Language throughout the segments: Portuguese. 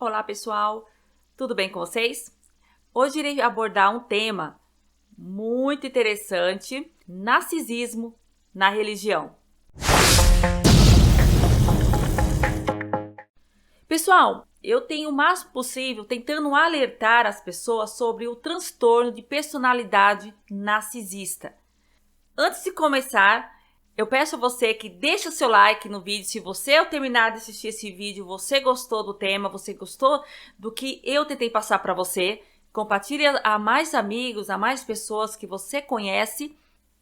Olá pessoal, tudo bem com vocês? Hoje irei abordar um tema muito interessante: narcisismo na religião. Pessoal, eu tenho o máximo possível tentando alertar as pessoas sobre o transtorno de personalidade narcisista. Antes de começar, eu peço a você que deixe o seu like no vídeo. Se você, ao terminar de assistir esse vídeo, você gostou do tema, você gostou do que eu tentei passar para você, compartilhe a mais amigos, a mais pessoas que você conhece.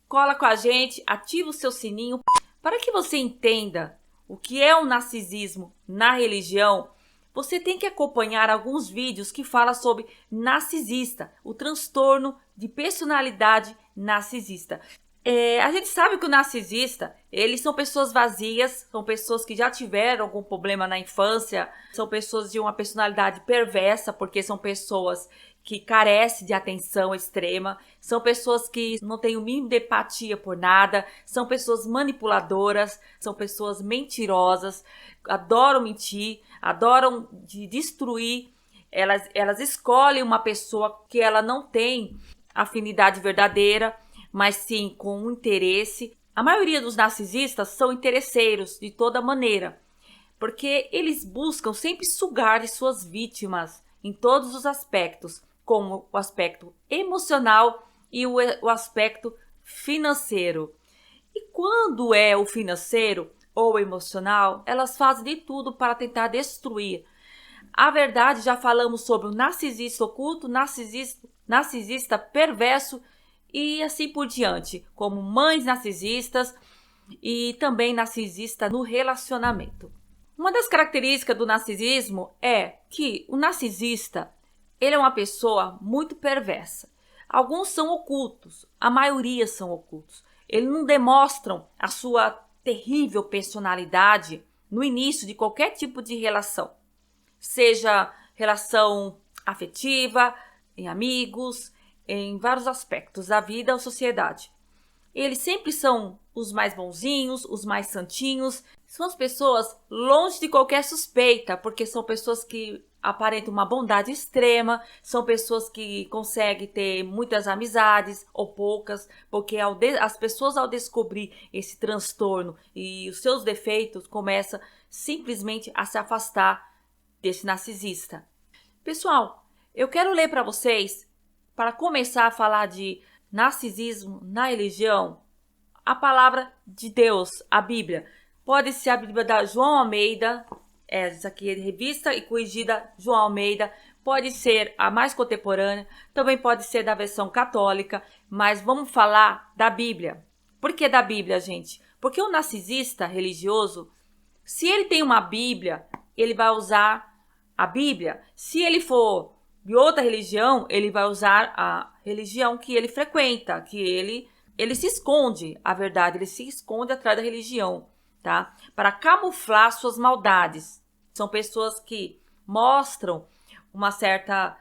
Cola com a gente, ativa o seu sininho. Para que você entenda o que é o narcisismo na religião, você tem que acompanhar alguns vídeos que falam sobre narcisista, o transtorno de personalidade narcisista. A gente sabe que o narcisista, eles são pessoas vazias, são pessoas que já tiveram algum problema na infância, são pessoas de uma personalidade perversa, porque são pessoas que carecem de atenção extrema, são pessoas que não têm o mínimo de empatia por nada, são pessoas manipuladoras, são pessoas mentirosas, adoram mentir, adoram destruir, elas escolhem uma pessoa que ela não tem afinidade verdadeira, mas sim com um interesse. A maioria dos narcisistas são interesseiros de toda maneira, porque eles buscam sempre sugar de suas vítimas em todos os aspectos, como o aspecto emocional e o aspecto financeiro. E quando é o financeiro ou o emocional, elas fazem de tudo para tentar destruir. A verdade, já falamos sobre o narcisista oculto, narcisista perverso e assim por diante, como mães narcisistas e também narcisista no relacionamento. Uma das características do narcisismo é que o narcisista, ele é uma pessoa muito perversa. Alguns são ocultos, a maioria são ocultos. Eles não demonstram a sua terrível personalidade no início de qualquer tipo de relação, seja relação afetiva, em amigos, em vários aspectos da vida ou sociedade. Eles sempre são os mais bonzinhos, os mais santinhos. São as pessoas longe de qualquer suspeita, porque são pessoas que aparentam uma bondade extrema, são pessoas que conseguem ter muitas amizades ou poucas, porque as pessoas, ao descobrir esse transtorno e os seus defeitos, começam simplesmente a se afastar desse narcisista. Pessoal, eu quero ler para vocês, para começar a falar de narcisismo na religião, a palavra de Deus, a Bíblia. Pode ser a Bíblia da João Almeida, essa aqui é revista e corrigida João Almeida, pode ser a mais contemporânea, também pode ser da versão católica, mas vamos falar da Bíblia. Por que da Bíblia, gente? Porque o narcisista religioso, se ele tem uma Bíblia, ele vai usar a Bíblia. Se ele for de outra religião, ele vai usar a religião que ele frequenta, que ele se esconde, a verdade, ele se esconde atrás da religião, tá? Para camuflar suas maldades. São pessoas que mostram uma certa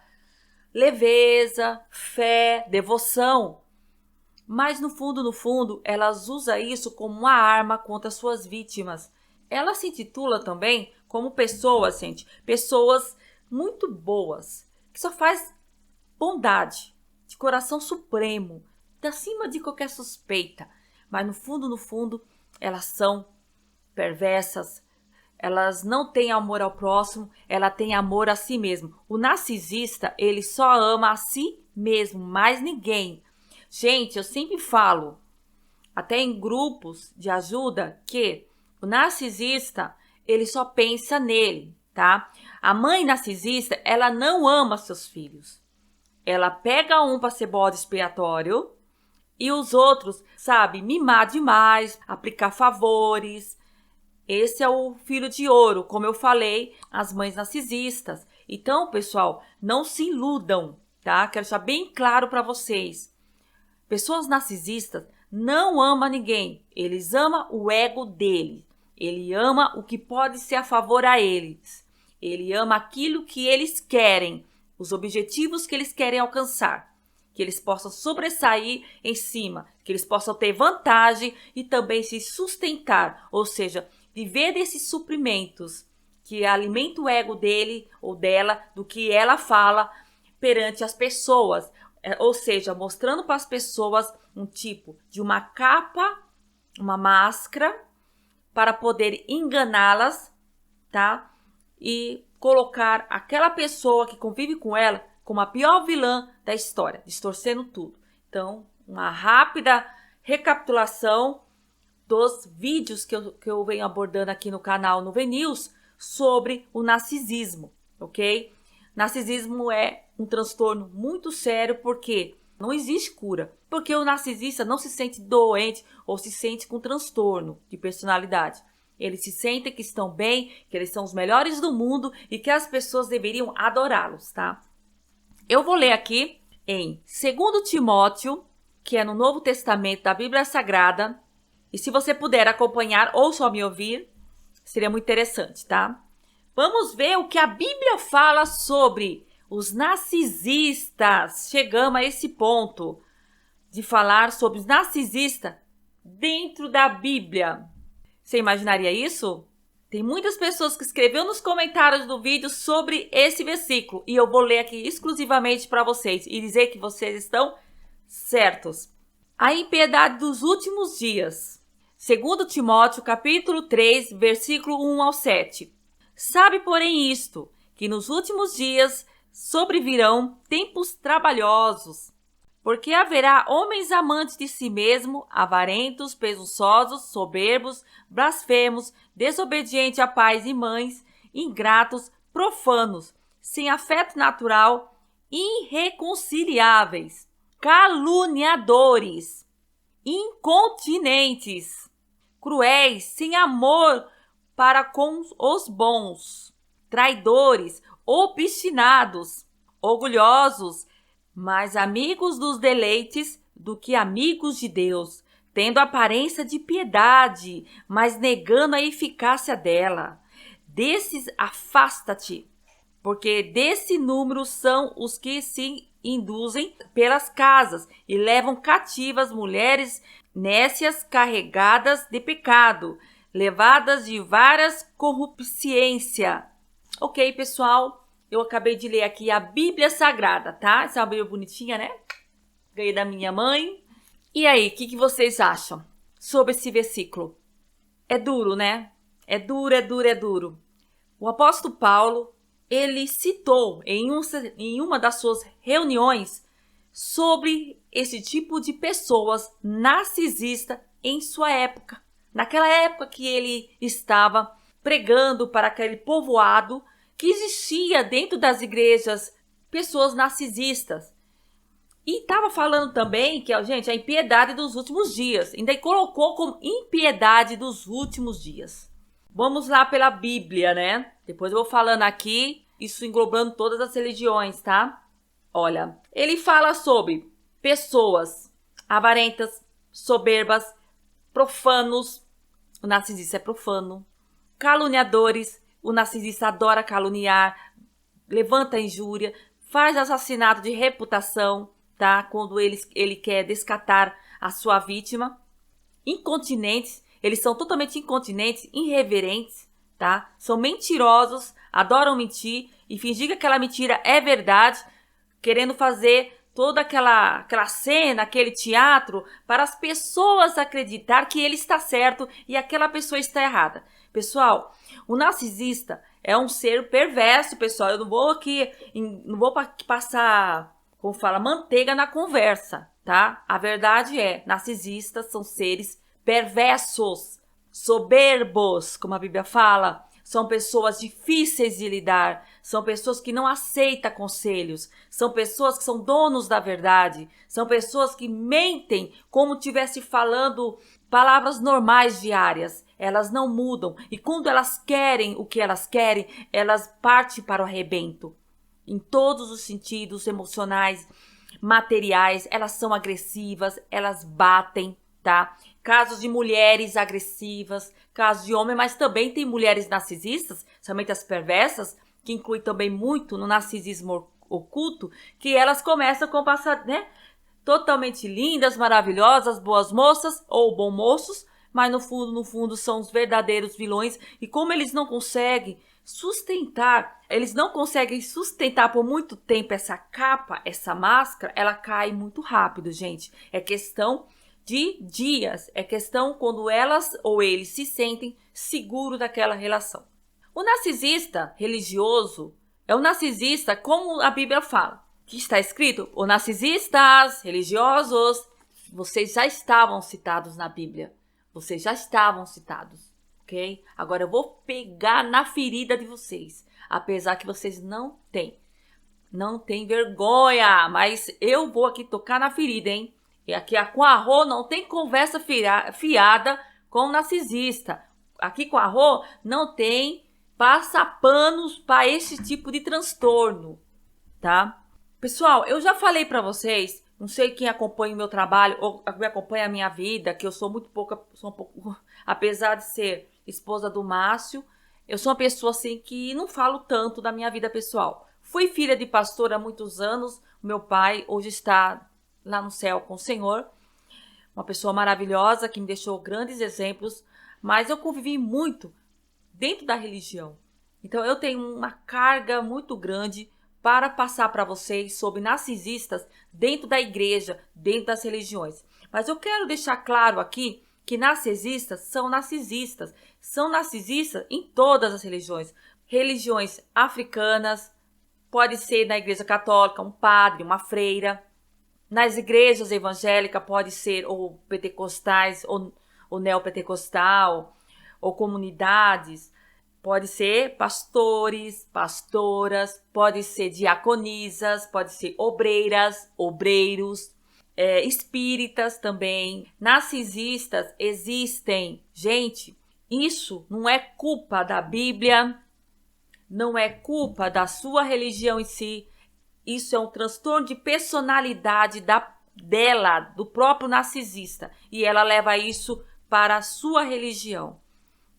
leveza, fé, devoção, mas no fundo, elas usam isso como uma arma contra suas vítimas. Ela se intitula também como pessoas, gente, pessoas muito boas, que só faz bondade, de coração supremo, acima de qualquer suspeita. Mas no fundo, elas são perversas, elas não têm amor ao próximo, ela tem amor a si mesmo. O narcisista, ele só ama a si mesmo, mais ninguém. Gente, eu sempre falo, até em grupos de ajuda, que o narcisista, ele só pensa nele, tá? A mãe narcisista, ela não ama seus filhos. Ela pega um para ser bode expiatório e os outros, sabe, mimar demais, aplicar favores. Esse é o filho de ouro, como eu falei, as mães narcisistas. Então, pessoal, não se iludam, tá? Quero deixar bem claro para vocês. Pessoas narcisistas não amam ninguém. Eles amam o ego deles. Ele ama o que pode ser a favor a eles. Ele ama aquilo que eles querem, os objetivos que eles querem alcançar, que eles possam sobressair em cima, que eles possam ter vantagem e também se sustentar, ou seja, viver desses suprimentos que alimenta o ego dele ou dela, do que ela fala perante as pessoas. Ou seja, mostrando para as pessoas um tipo de uma capa, uma máscara, para poder enganá-las, tá? E colocar aquela pessoa que convive com ela como a pior vilã da história, distorcendo tudo. Então, uma rápida recapitulação dos vídeos que eu venho abordando aqui no canal Nuvem News sobre o narcisismo, ok? Narcisismo é um transtorno muito sério porque não existe cura. Porque o narcisista não se sente doente ou se sente com transtorno de personalidade. Eles se sentem que estão bem, que eles são os melhores do mundo e que as pessoas deveriam adorá-los, tá? Eu vou ler aqui em 2 Timóteo, que é no Novo Testamento da Bíblia Sagrada. E se você puder acompanhar ou só me ouvir, seria muito interessante, tá? Vamos ver o que a Bíblia fala sobre os narcisistas. Chegamos a esse ponto de falar sobre os narcisistas dentro da Bíblia. Você imaginaria isso? Tem muitas pessoas que escreveram nos comentários do vídeo sobre esse versículo. E eu vou ler aqui exclusivamente para vocês e dizer que vocês estão certos. A impiedade dos últimos dias. 2 Timóteo, capítulo 3, versículo 1 ao 7. Sabe, porém, isto, que nos últimos dias sobrevirão tempos trabalhosos, porque haverá homens amantes de si mesmo, avarentos, presunçosos, soberbos, blasfemos, desobedientes a pais e mães, ingratos, profanos, sem afeto natural, irreconciliáveis, caluniadores, incontinentes, cruéis, sem amor para com os bons, traidores, obstinados, orgulhosos, mais amigos dos deleites do que amigos de Deus, tendo aparência de piedade, mas negando a eficácia dela. Desses afasta-te, porque desse número são os que se induzem pelas casas e levam cativas mulheres nécias carregadas de pecado, levadas de várias corrupciência. Ok, pessoal, eu acabei de ler aqui a Bíblia Sagrada, tá? Essa é uma Bíblia bonitinha, né? Ganhei da minha mãe. E aí, o que vocês acham sobre esse versículo? É duro, né? É duro, é duro, é duro. O apóstolo Paulo, ele citou em uma das suas reuniões sobre esse tipo de pessoas narcisistas em sua época. Naquela época que ele estava pregando para aquele povoado que existia dentro das igrejas pessoas narcisistas. E estava falando também que, gente, a impiedade dos últimos dias. Ainda colocou como impiedade dos últimos dias. Vamos lá pela Bíblia, né? Depois eu vou falando aqui, isso englobando todas as religiões, tá? Olha, ele fala sobre pessoas avarentas, soberbas, profanos. O narcisista é profano. Caluniadores. O narcisista adora caluniar, levanta injúria, faz assassinato de reputação, tá? Quando ele quer descartar a sua vítima. Incontinentes. Eles são totalmente incontinentes, irreverentes, tá? São mentirosos, adoram mentir e fingir que aquela mentira é verdade, querendo fazer toda aquela cena, aquele teatro, para as pessoas acreditar que ele está certo e aquela pessoa está errada. Pessoal, o narcisista é um ser perverso, pessoal. Eu não vou passar, como fala, manteiga na conversa, tá? A verdade é, narcisistas são seres perversos, soberbos, como a Bíblia fala. São pessoas difíceis de lidar, são pessoas que não aceitam conselhos, são pessoas que são donos da verdade, são pessoas que mentem como estivesse falando palavras normais diárias. Elas não mudam e quando elas querem o que elas querem, elas partem para o arrebento. Em todos os sentidos emocionais, materiais, elas são agressivas, elas batem, tá? Casos de mulheres agressivas, casos de homens, mas também tem mulheres narcisistas, somente as perversas, que inclui também muito no narcisismo oculto, que elas começam com passar, né? Totalmente lindas, maravilhosas, boas moças ou bons moços, mas no fundo são os verdadeiros vilões. E como eles não conseguem sustentar, eles não conseguem sustentar por muito tempo essa capa, essa máscara, ela cai muito rápido, gente. É questão de dias, é questão quando elas ou eles se sentem seguros daquela relação. O narcisista religioso é o narcisista, como a Bíblia fala, que está escrito, os narcisistas religiosos, vocês já estavam citados na Bíblia, vocês já estavam citados, ok? Agora eu vou pegar na ferida de vocês, apesar que vocês não têm vergonha, mas eu vou aqui tocar na ferida, hein? E aqui com a Rô não tem conversa fiada com o narcisista. Aqui com a Rô não tem passapanos para esse tipo de transtorno, tá? Pessoal, eu já falei para vocês, não sei quem acompanha o meu trabalho ou acompanha a minha vida, que eu sou um pouco, apesar de ser esposa do Márcio, eu sou uma pessoa assim que não falo tanto da minha vida pessoal. Fui filha de pastor há muitos anos, meu pai hoje está lá no céu com o Senhor, uma pessoa maravilhosa que me deixou grandes exemplos, mas eu convivi muito dentro da religião. Então eu tenho uma carga muito grande para passar para vocês sobre narcisistas dentro da igreja, dentro das religiões. Mas eu quero deixar claro aqui que narcisistas são narcisistas. São narcisistas em todas as religiões. Religiões africanas, pode ser na igreja católica, um padre, uma freira. Nas igrejas evangélicas pode ser ou pentecostais, ou neopentecostal, ou comunidades. Pode ser pastores, pastoras, pode ser diaconisas, pode ser obreiras, obreiros, espíritas também. Narcisistas existem. Gente, isso não é culpa da Bíblia, não é culpa da sua religião em si. Isso é um transtorno de personalidade dela, do próprio narcisista. E ela leva isso para a sua religião,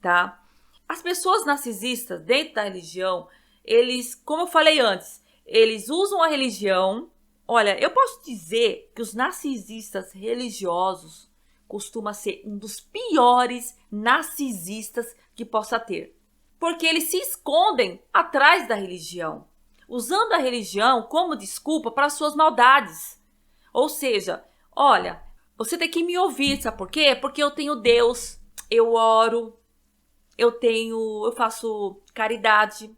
tá? As pessoas narcisistas dentro da religião, eles, como eu falei antes, eles usam a religião. Olha, eu posso dizer que os narcisistas religiosos costumam ser um dos piores narcisistas que possa ter. Porque eles se escondem atrás da religião, usando a religião como desculpa para suas maldades. Ou seja, olha, você tem que me ouvir, sabe por quê? Porque eu tenho Deus, eu oro, eu faço caridade,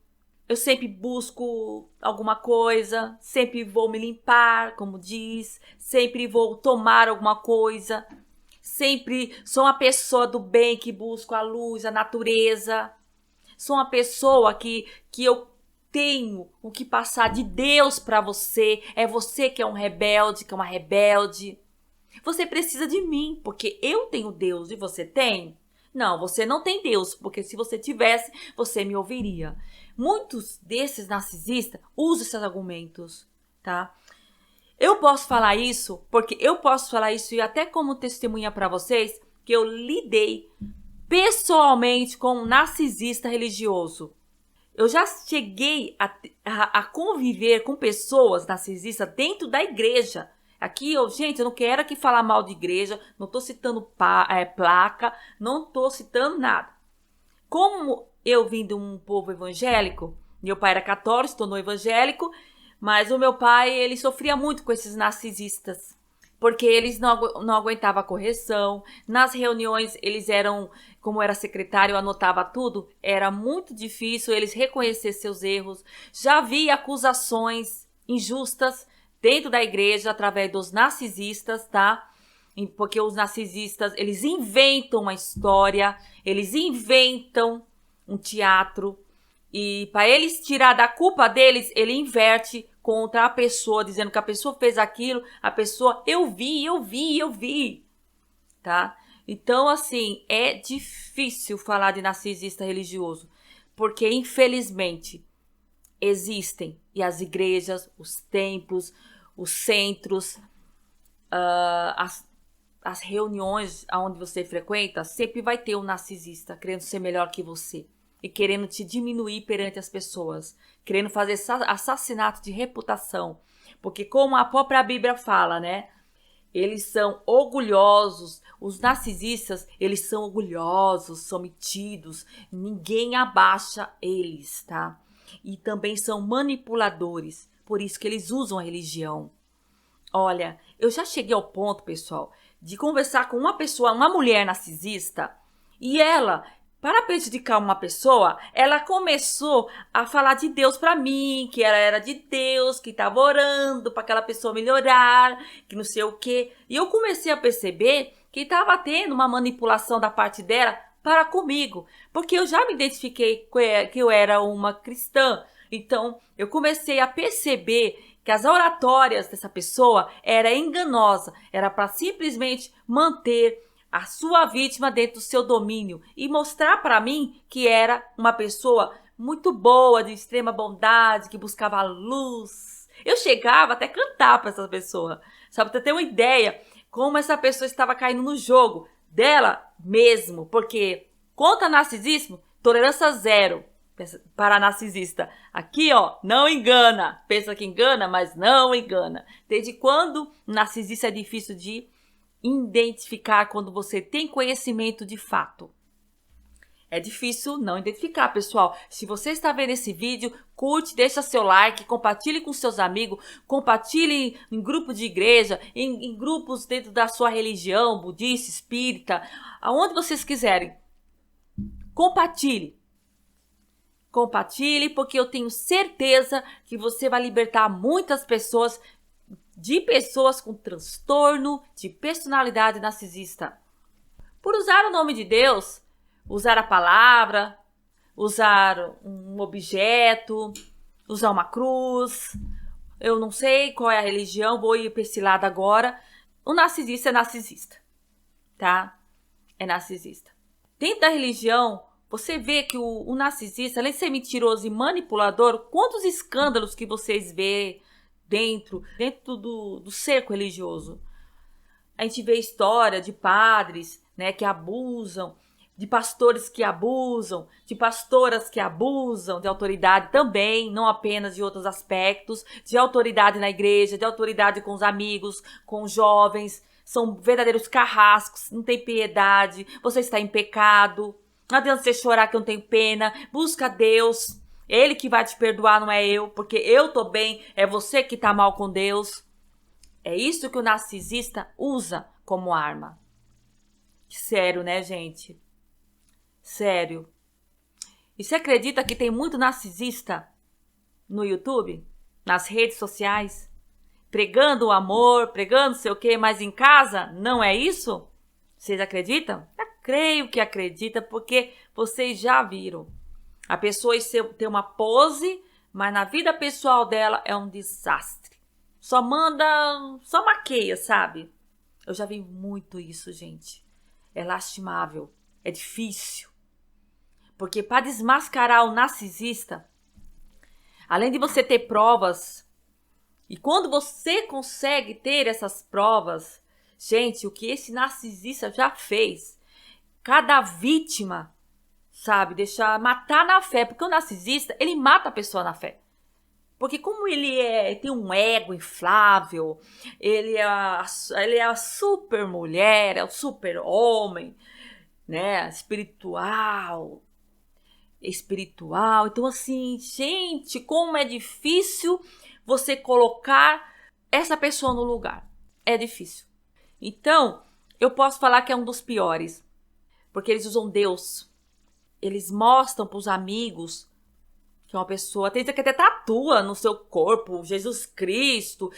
eu sempre busco alguma coisa, sempre vou me limpar, como diz, sempre vou tomar alguma coisa, sempre sou uma pessoa do bem que busco a luz, a natureza, sou uma pessoa que eu tenho o que passar de Deus para você, é você que é um rebelde, que é uma rebelde. Você precisa de mim, porque eu tenho Deus e você tem? Não, você não tem Deus, porque se você tivesse, você me ouviria. Muitos desses narcisistas usam esses argumentos, tá? Eu posso falar isso, porque eu posso falar isso e até como testemunha para vocês, que eu lidei pessoalmente com um narcisista religioso. Eu já cheguei a conviver com pessoas narcisistas dentro da igreja. Aqui, gente, eu não quero aqui falar mal de igreja, não estou citando placa, não estou citando nada. Como eu vim de um povo evangélico, meu pai era católico, se tornou evangélico, mas o meu pai, ele sofria muito com esses narcisistas, porque eles não aguentavam a correção. Nas reuniões, eles eram, como eu era secretário, eu anotava tudo, era muito difícil eles reconhecer seus erros. Já vi acusações injustas dentro da igreja, através dos narcisistas, tá? Porque os narcisistas, eles inventam uma história, eles inventam um teatro, e para eles tirar da culpa deles, ele inverte contra a pessoa, dizendo que a pessoa fez aquilo, a pessoa, eu vi, tá? Então, assim, é difícil falar de narcisista religioso, porque, infelizmente, existem, e as igrejas, os templos, os centros, as reuniões onde você frequenta, sempre vai ter um narcisista querendo ser melhor que você e querendo te diminuir perante as pessoas, querendo fazer assassinato de reputação, porque como a própria Bíblia fala, né? Eles são orgulhosos. Os narcisistas, eles são orgulhosos, são metidos. Ninguém abaixa eles, tá? E também são manipuladores. Por isso que eles usam a religião. Olha, eu já cheguei ao ponto, pessoal, de conversar com uma pessoa, uma mulher narcisista, e ela, para prejudicar uma pessoa, ela começou a falar de Deus para mim, que ela era de Deus, que estava orando para aquela pessoa melhorar, que não sei o quê. E eu comecei a perceber que estava tendo uma manipulação da parte dela para comigo, porque eu já me identifiquei que eu era uma cristã. Então, eu comecei a perceber que as oratórias dessa pessoa era enganosa, era para simplesmente manter a sua vítima dentro do seu domínio e mostrar para mim que era uma pessoa muito boa, de extrema bondade, que buscava a luz. Eu chegava até a cantar para essa pessoa, sabe, para ter uma ideia como essa pessoa estava caindo no jogo dela mesmo, porque contra narcisismo, tolerância zero para narcisista. Aqui, ó, não engana. Pensa que engana, mas não engana. Desde quando narcisista é difícil de identificar quando você tem conhecimento de fato? É difícil não identificar, pessoal. Se você está vendo esse vídeo, curte, deixa seu like, compartilhe com seus amigos, compartilhe em grupo de igreja, em grupos dentro da sua religião, budista, espírita, aonde vocês quiserem. Compartilhe. Compartilhe, porque eu tenho certeza que você vai libertar muitas pessoas de pessoas com transtorno de personalidade narcisista. Por usar o nome de Deus, usar a palavra, usar um objeto, usar uma cruz. Eu não sei qual é a religião, vou ir para esse lado agora. O narcisista é narcisista, tá? É narcisista. Dentro da religião, você vê que o narcisista, além de ser mentiroso e manipulador, quantos escândalos que vocês vê dentro do cerco religioso. A gente vê história de padres, né, que abusam, de pastores que abusam, de pastoras que abusam de autoridade também, não apenas de outros aspectos, de autoridade na igreja, de autoridade com os amigos, com os jovens. São verdadeiros carrascos, não tem piedade, você está em pecado. Não adianta você chorar que eu não tenho pena. Busca Deus. É Ele que vai te perdoar, não é eu. Porque eu tô bem, é você que tá mal com Deus. É isso que o narcisista usa como arma. Sério, né, gente? Sério. E você acredita que tem muito narcisista no YouTube? Nas redes sociais? Pregando o amor, pregando sei o quê, mas em casa não é isso? Vocês acreditam? Creio que acredita, porque vocês já viram. A pessoa tem uma pose, mas na vida pessoal dela é um desastre. Só maqueia, sabe? Eu já vi muito isso, gente. É lastimável, é difícil. Porque para desmascarar o narcisista, além de você ter provas, e quando você consegue ter essas provas, gente, o que esse narcisista já fez, cada vítima, sabe, matar na fé, porque o narcisista, ele mata a pessoa na fé. Porque como ele tem um ego inflável, ele é a super mulher, é o super homem, né, espiritual. Então assim, gente, como é difícil você colocar essa pessoa no lugar. É difícil. Então, eu posso falar que é um dos piores. Porque eles usam Deus. Eles mostram para os amigos que uma pessoa... Tem gente que até tatua no seu corpo Jesus Cristo.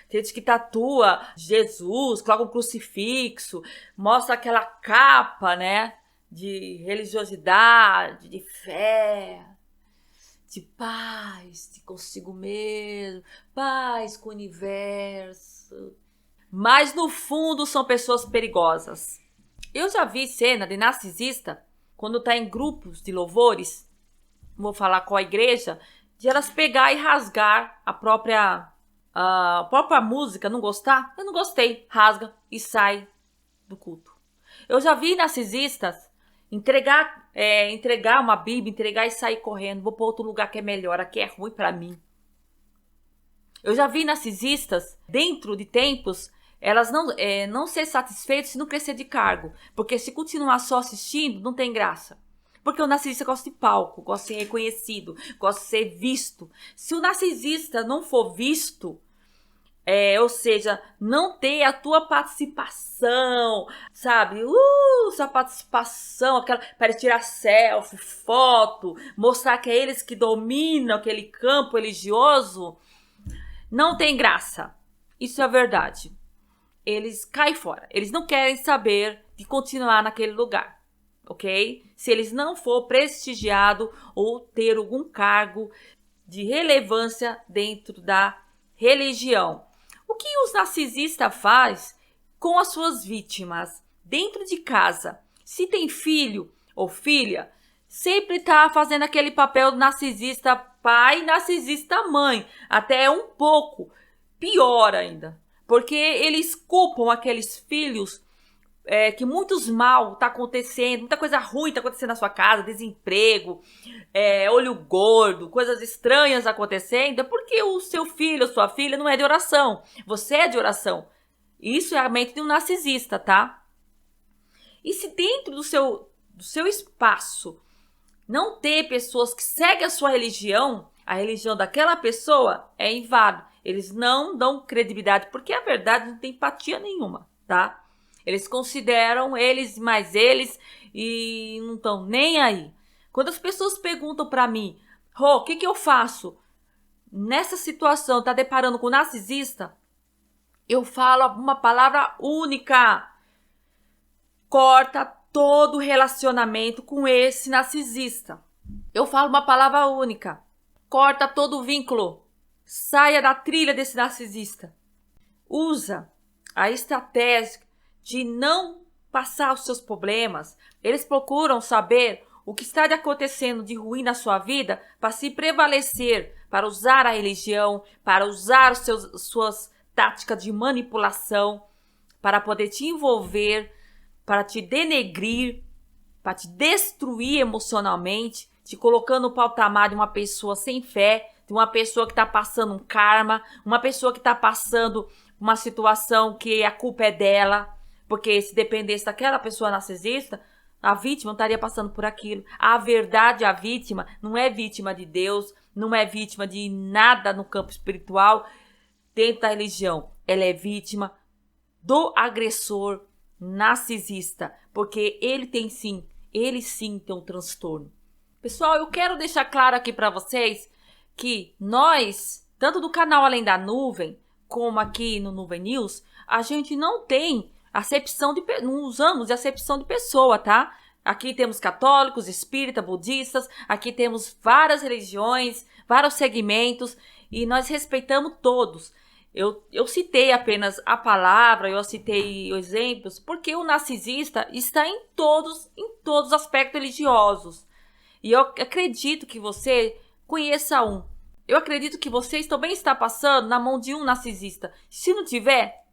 Tem gente que tatua Jesus, coloca um crucifixo. Mostra aquela capa, né? De religiosidade, de fé, de paz, de consigo mesmo, paz com o universo. Mas no fundo são pessoas perigosas. Eu já vi cena de narcisista, quando tá em grupos de louvores, não vou falar qual a igreja, de elas pegar e rasgar a própria música, não gostar? Eu não gostei, rasga e sai do culto. Eu já vi narcisistas entregar uma Bíblia, entregar e sair correndo, vou para outro lugar que é melhor, aqui é ruim para mim. Eu já vi narcisistas, dentro de templos, elas não ser satisfeitas se não crescer de cargo. Porque se continuar só assistindo, não tem graça. Porque o narcisista gosta de palco, gosta de ser reconhecido, gosta de ser visto. Se o narcisista não for visto, ou seja, não ter a tua participação, sabe? Sua participação, aquela para tirar selfie, foto, mostrar que é eles que dominam aquele campo religioso, não tem graça. Isso é verdade. Eles caem fora. Eles não querem saber de continuar naquele lugar, ok? Se eles não for prestigiado ou ter algum cargo de relevância dentro da religião. O que os narcisistas fazem com as suas vítimas dentro de casa? Se tem filho ou filha, sempre está fazendo aquele papel do narcisista pai e narcisista mãe. Até um pouco pior ainda. Porque eles culpam aqueles filhos que muitos mal tá acontecendo, muita coisa ruim tá acontecendo na sua casa, desemprego, olho gordo, coisas estranhas acontecendo, é porque o seu filho ou sua filha não é de oração. Você é de oração. Isso é a mente de um narcisista, tá? E se dentro do seu espaço não ter pessoas que seguem a sua religião, a religião daquela pessoa é inválido. Eles não dão credibilidade, porque a verdade não tem empatia nenhuma, tá? Eles consideram eles mais eles e não estão nem aí. Quando as pessoas perguntam para mim, o que eu faço nessa situação, tá deparando com um narcisista? Eu falo uma palavra única. Corta todo relacionamento com esse narcisista. Eu falo uma palavra única. Corta todo o vínculo. Saia da trilha desse narcisista. Usa a estratégia de não passar os seus problemas. Eles procuram saber o que está acontecendo de ruim na sua vida para se prevalecer, para usar a religião, para usar suas táticas de manipulação, para poder te envolver, para te denegrir, para te destruir emocionalmente, te colocando no patamar de uma pessoa sem fé, de uma pessoa que está passando um karma, uma pessoa que está passando uma situação que a culpa é dela. Porque se dependesse daquela pessoa narcisista, a vítima não estaria passando por aquilo. A verdade, a vítima não é vítima de Deus, não é vítima de nada no campo espiritual, dentro da religião. Ela é vítima do agressor narcisista, porque ele sim tem um transtorno. Pessoal, eu quero deixar claro aqui para vocês que nós, tanto do canal Além da Nuvem, como aqui no Nuvem News, a gente não tem não usamos acepção de pessoa, tá? Aqui temos católicos, espíritas, budistas, aqui temos várias religiões, vários segmentos e nós respeitamos todos. Eu citei apenas a palavra, eu citei exemplos, porque o narcisista está em todos os aspectos religiosos. E eu acredito que você conheça um. Eu acredito que vocês também está passando na mão de um narcisista. Se não tiver,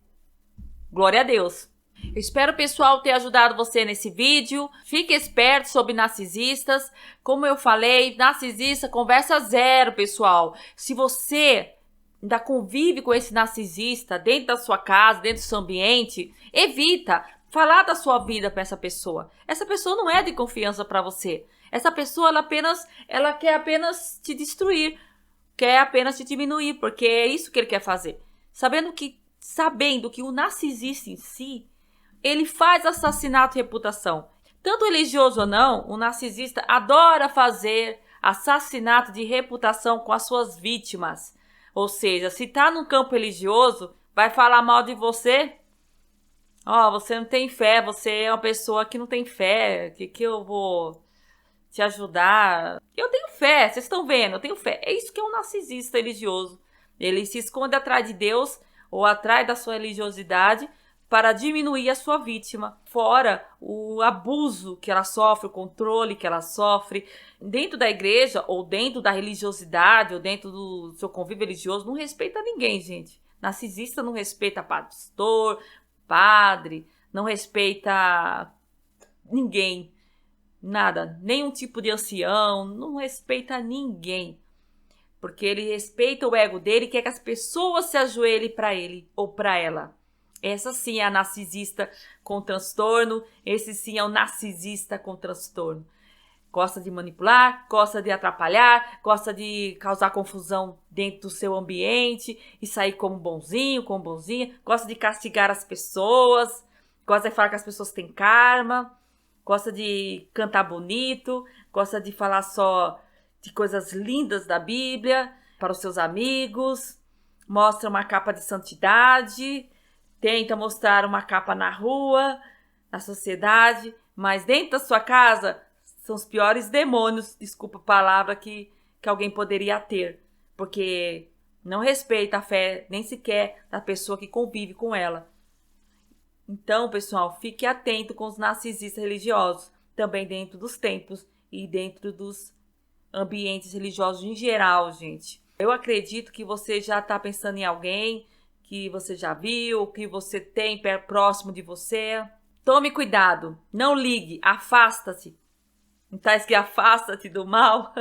glória a Deus. Eu espero, pessoal, ter ajudado você nesse vídeo. Fique esperto sobre narcisistas. Como eu falei, narcisista, conversa zero, pessoal. Se você ainda convive com esse narcisista dentro da sua casa, dentro do seu ambiente, evita falar da sua vida para essa pessoa. Essa pessoa não é de confiança para você. Essa pessoa, ela quer apenas te destruir. Quer apenas te diminuir, porque é isso que ele quer fazer. Sabendo que o narcisista em si, ele faz assassinato de reputação. Tanto religioso ou não, o narcisista adora fazer assassinato de reputação com as suas vítimas. Ou seja, se tá no campo religioso, vai falar mal de você. Você não tem fé, você é uma pessoa que não tem fé, que eu vou te ajudar. Eu tenho fé, vocês estão vendo, eu tenho fé. É isso que é um narcisista religioso. Ele se esconde atrás de Deus ou atrás da sua religiosidade para diminuir a sua vítima. Fora o abuso que ela sofre, o controle que ela sofre. Dentro da igreja, ou dentro da religiosidade, ou dentro do seu convívio religioso, não respeita ninguém, gente. Narcisista não respeita pastor, padre, não respeita ninguém. Nada, nenhum tipo de ancião, não respeita ninguém. Porque ele respeita o ego dele e quer que as pessoas se ajoelhem para ele ou para ela. Essa sim é a narcisista com transtorno, esse sim é o narcisista com transtorno. Gosta de manipular, gosta de atrapalhar, gosta de causar confusão dentro do seu ambiente e sair como bonzinho, como bonzinha. Gosta de castigar as pessoas, gosta de falar que as pessoas têm karma, gosta de cantar bonito, gosta de falar só de coisas lindas da Bíblia para os seus amigos, mostra uma capa de santidade, tenta mostrar uma capa na rua, na sociedade, mas dentro da sua casa são os piores demônios, desculpa a palavra, que alguém poderia ter. Porque não respeita a fé nem sequer da pessoa que convive com ela. Então, pessoal, fique atento com os narcisistas religiosos, também dentro dos templos e dentro dos ambientes religiosos em geral, gente. Eu acredito que você já está pensando em alguém que você já viu, que você tem próximo de você. Tome cuidado, não ligue, afasta-se. Não tá escrito afasta-te do mal?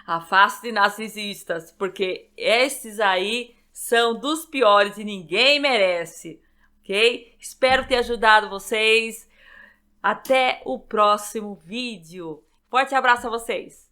Afaste narcisistas, porque esses aí são dos piores e ninguém merece, ok? Espero ter ajudado vocês. Até o próximo vídeo. Forte abraço a vocês!